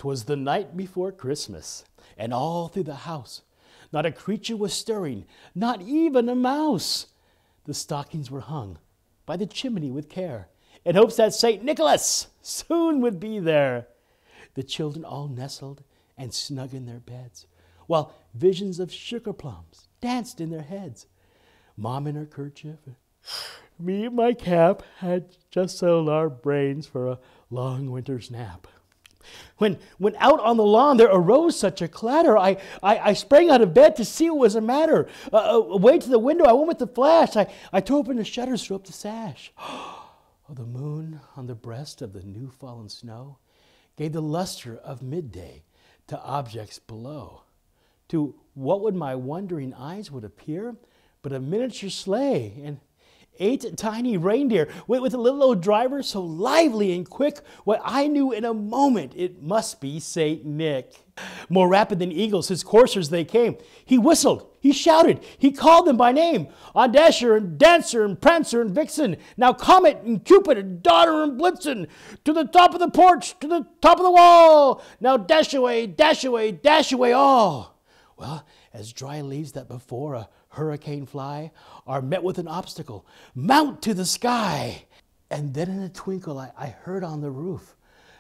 'Twas the night before Christmas, and all through the house not a creature was stirring, not even a mouse. The stockings were hung by the chimney with care, in hopes that St. Nicholas soon would be there. The children all nestled and snug in their beds, while visions of sugar plums danced in their heads. Mom in her kerchief, me in my cap, had just settled our brains for a long winter's nap. When out on the lawn there arose such a clatter, I sprang out of bed to see what was the matter. Away to the window I went with the flash. I tore open the shutters, threw up the sash. Oh, the moon on the breast of the new fallen snow gave the luster of midday to objects below. To what would my wondering eyes would appear but a miniature sleigh and 8 tiny reindeer with a little old driver so lively and quick. Why, I knew in a moment it must be Saint Nick. More rapid than eagles, his coursers they came. He whistled, he shouted, he called them by name. On Dasher and Dancer and Prancer and Vixen, now Comet and Cupid and Donner and Blitzen, to the top of the porch, to the top of the wall. Now dash away, dash away, dash away all. Well, as dry leaves that before a hurricane fly are met with an obstacle, mount to the sky. And then in a twinkle I heard on the roof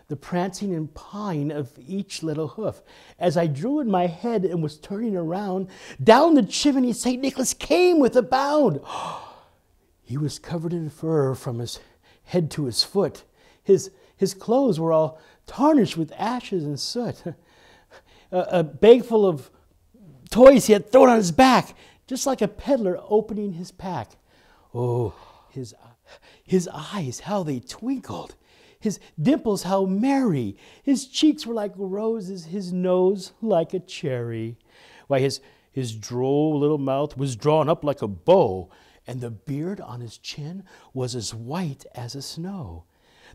the prancing and pawing of each little hoof. As I drew in my head and was turning around, down the chimney St. Nicholas came with a bound. He was covered in fur from his head to his foot. His clothes were all tarnished with ashes and soot. A bag full of toys he had thrown on his back, just like a peddler opening his pack. Oh, his eyes, how they twinkled. His dimples, how merry. His cheeks were like roses, his nose like a cherry. Why, his droll little mouth was drawn up like a bow, and the beard on his chin was as white as a snow.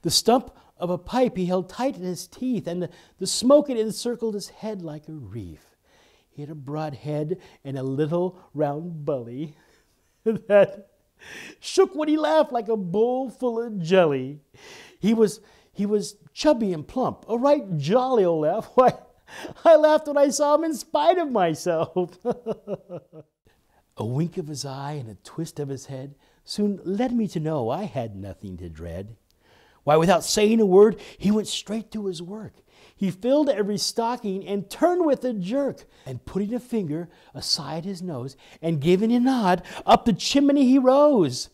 The stump of a pipe he held tight in his teeth, and the smoke it encircled his head like a wreath. He had a broad head and a little round belly that shook when he laughed like a bowl full of jelly. He was chubby and plump, a right jolly old laugh. Why, I laughed when I saw him in spite of myself. A wink of his eye and a twist of his head soon led me to know I had nothing to dread. Why, without saying a word, he went straight to his work. He filled every stocking and turned with a jerk, and putting a finger aside his nose and giving a nod, up the chimney he rose.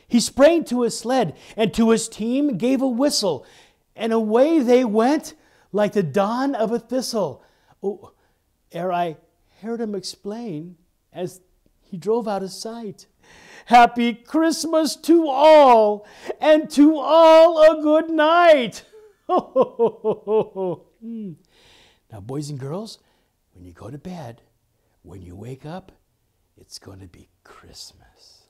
He sprang to his sled and to his team gave a whistle, and away they went like the dawn of a thistle. Oh, ere I heard him explain, as he drove out of sight, Happy Christmas to all, and to all a good night. Now, boys and girls, when you go to bed, when you wake up, it's going to be Christmas.